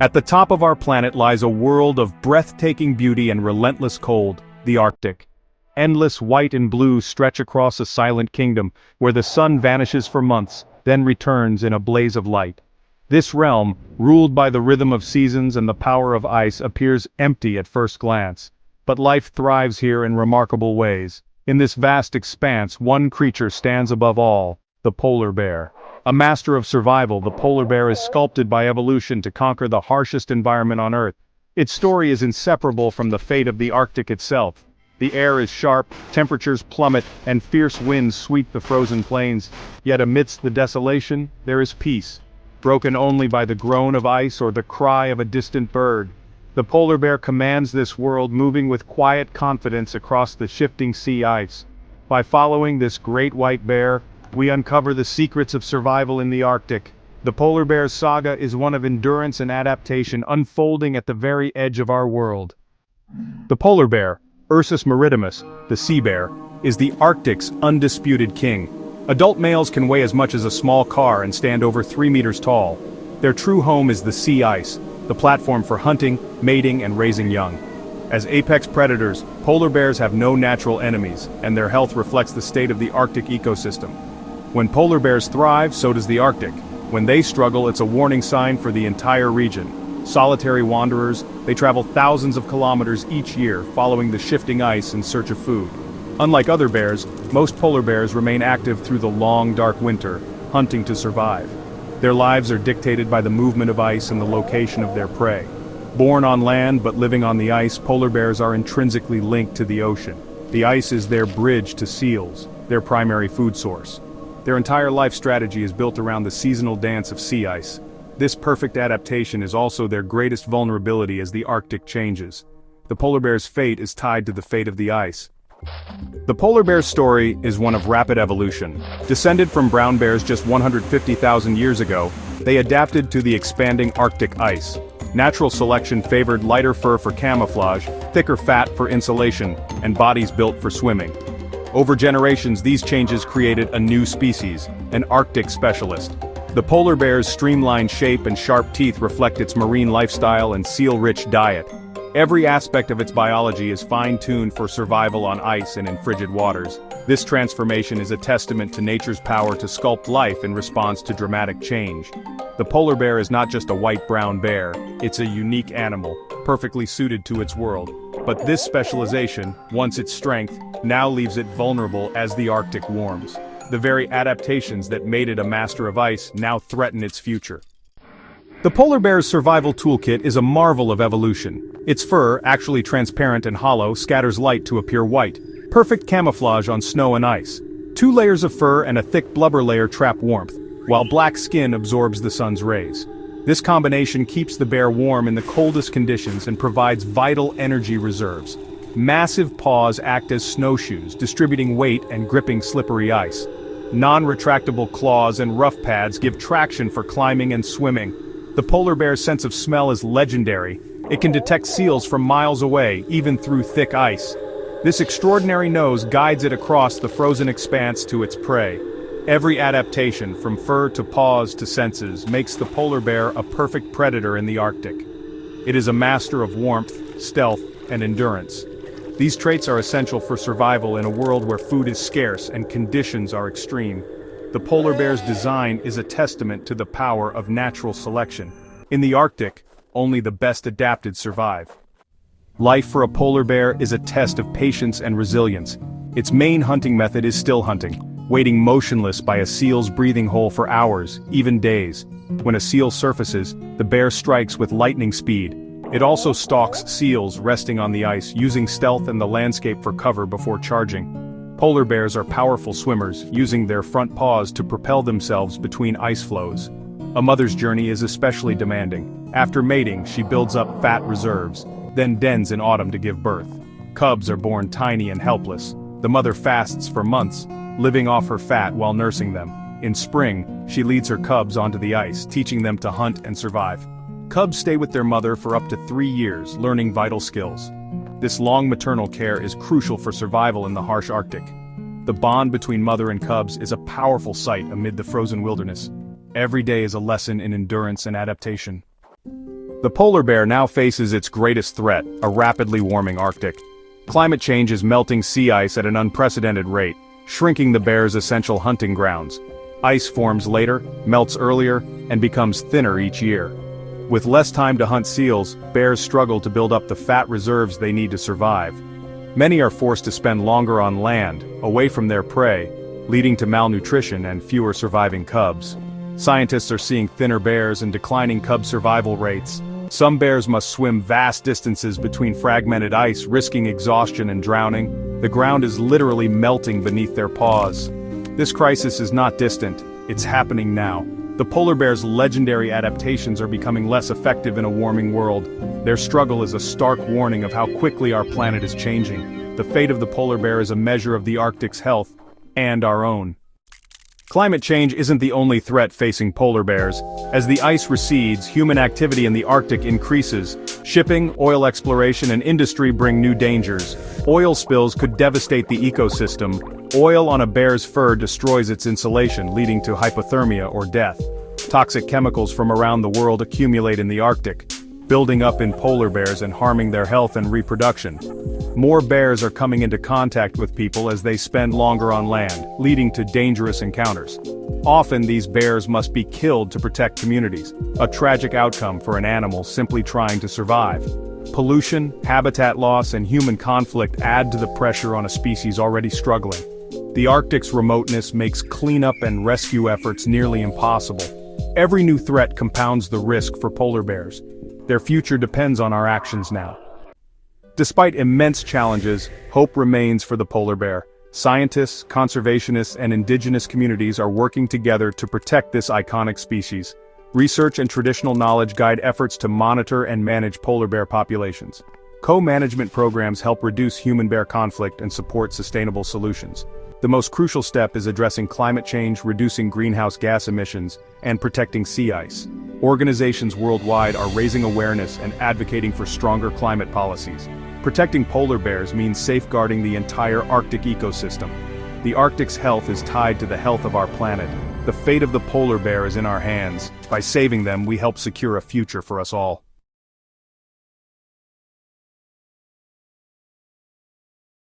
At the top of our planet lies a world of breathtaking beauty and relentless cold, the Arctic. Endless white and blue stretch across a silent kingdom, where the sun vanishes for months, then returns in a blaze of light. This realm, ruled by the rhythm of seasons and the power of ice, appears empty at first glance. But life thrives here in remarkable ways. In this vast expanse, one creature stands above all, the polar bear. A master of survival, the polar bear is sculpted by evolution to conquer the harshest environment on Earth. Its story is inseparable from the fate of the Arctic itself. The air is sharp, temperatures plummet, and fierce winds sweep the frozen plains. Yet amidst the desolation, there is peace, broken only by the groan of ice or the cry of a distant bird. The polar bear commands this world, moving with quiet confidence across the shifting sea ice. By following this great white bear, we uncover the secrets of survival in the Arctic. The polar bear's saga is one of endurance and adaptation, unfolding at the very edge of our world. The polar bear, Ursus maritimus, the sea bear, is the Arctic's undisputed king. Adult males can weigh as much as a small car and stand over 3 meters tall. Their true home is the sea ice, the platform for hunting, mating, and raising young. As apex predators, polar bears have no natural enemies, and their health reflects the state of the Arctic ecosystem. When polar bears thrive, so does the Arctic. When they struggle, it's a warning sign for the entire region. Solitary wanderers, they travel thousands of kilometers each year, following the shifting ice in search of food. Unlike other bears, most polar bears remain active through the long, dark winter, hunting to survive. Their lives are dictated by the movement of ice and the location of their prey. Born on land but living on the ice, polar bears are intrinsically linked to the ocean. The ice is their bridge to seals, their primary food source. Their entire life strategy is built around the seasonal dance of sea ice. This perfect adaptation is also their greatest vulnerability as the Arctic changes. The polar bear's fate is tied to the fate of the ice. The polar bear's story is one of rapid evolution. Descended from brown bears just 150,000 years ago, they adapted to the expanding Arctic ice. Natural selection favored lighter fur for camouflage, thicker fat for insulation, and bodies built for swimming. Over generations, these changes created a new species, an Arctic specialist. The polar bear's streamlined shape and sharp teeth reflect its marine lifestyle and seal-rich diet. Every aspect of its biology is fine-tuned for survival on ice and in frigid waters. This transformation is a testament to nature's power to sculpt life in response to dramatic change. The polar bear is not just a white-brown bear, it's a unique animal, perfectly suited to its world. But this specialization, once its strength, now leaves it vulnerable as the Arctic warms. The very adaptations that made it a master of ice now threaten its future. The polar bear's survival toolkit is a marvel of evolution. Its fur, actually transparent and hollow, scatters light to appear white. Perfect camouflage on snow and ice. 2 layers of fur and a thick blubber layer trap warmth, while black skin absorbs the sun's rays. This combination keeps the bear warm in the coldest conditions and provides vital energy reserves. Massive paws act as snowshoes, distributing weight and gripping slippery ice. Non-retractable claws and rough pads give traction for climbing and swimming. The polar bear's sense of smell is legendary. It can detect seals from miles away, even through thick ice. This extraordinary nose guides it across the frozen expanse to its prey. Every adaptation, from fur to paws to senses, makes the polar bear a perfect predator in the Arctic. It is a master of warmth, stealth, and endurance. These traits are essential for survival in a world where food is scarce and conditions are extreme. The polar bear's design is a testament to the power of natural selection. In the Arctic, only the best adapted survive. Life for a polar bear is a test of patience and resilience. Its main hunting method is still hunting, waiting motionless by a seal's breathing hole for hours, even days. When a seal surfaces, the bear strikes with lightning speed. It also stalks seals resting on the ice, using stealth and the landscape for cover before charging. Polar bears are powerful swimmers, using their front paws to propel themselves between ice floes. A mother's journey is especially demanding. After mating, she builds up fat reserves, then dens in autumn to give birth. Cubs are born tiny and helpless. The mother fasts for months, living off her fat while nursing them. In spring, she leads her cubs onto the ice, teaching them to hunt and survive. Cubs stay with their mother for up to 3 years, learning vital skills. This long maternal care is crucial for survival in the harsh Arctic. The bond between mother and cubs is a powerful sight amid the frozen wilderness. Every day is a lesson in endurance and adaptation. The polar bear now faces its greatest threat, a rapidly warming Arctic. Climate change is melting sea ice at an unprecedented rate, shrinking the bear's essential hunting grounds. Ice forms later, melts earlier, and becomes thinner each year. With less time to hunt seals, bears struggle to build up the fat reserves they need to survive. Many are forced to spend longer on land, away from their prey, leading to malnutrition and fewer surviving cubs. Scientists are seeing thinner bears and declining cub survival rates. Some bears must swim vast distances between fragmented ice, risking exhaustion and drowning. The ground is literally melting beneath their paws. This crisis is not distant, it's happening now. The polar bear's legendary adaptations are becoming less effective in a warming world. Their struggle is a stark warning of how quickly our planet is changing. The fate of the polar bear is a measure of the Arctic's health, and our own. Climate change isn't the only threat facing polar bears. As the ice recedes, human activity in the Arctic increases. Shipping, oil exploration, and industry bring new dangers. Oil spills could devastate the ecosystem. Oil on a bear's fur destroys its insulation, leading to hypothermia or death. Toxic chemicals from around the world accumulate in the Arctic, building up in polar bears and harming their health and reproduction. More bears are coming into contact with people as they spend longer on land, leading to dangerous encounters. Often these bears must be killed to protect communities, a tragic outcome for an animal simply trying to survive. Pollution, habitat loss, and human conflict add to the pressure on a species already struggling. The Arctic's remoteness makes cleanup and rescue efforts nearly impossible. Every new threat compounds the risk for polar bears. Their future depends on our actions now. Despite immense challenges, hope remains for the polar bear. Scientists, conservationists, and indigenous communities are working together to protect this iconic species. Research and traditional knowledge guide efforts to monitor and manage polar bear populations. Co-management programs help reduce human-bear conflict and support sustainable solutions. The most crucial step is addressing climate change, reducing greenhouse gas emissions, and protecting sea ice. Organizations worldwide are raising awareness and advocating for stronger climate policies. Protecting polar bears means safeguarding the entire Arctic ecosystem. The Arctic's health is tied to the health of our planet. The fate of the polar bear is in our hands. By saving them, we help secure a future for us all.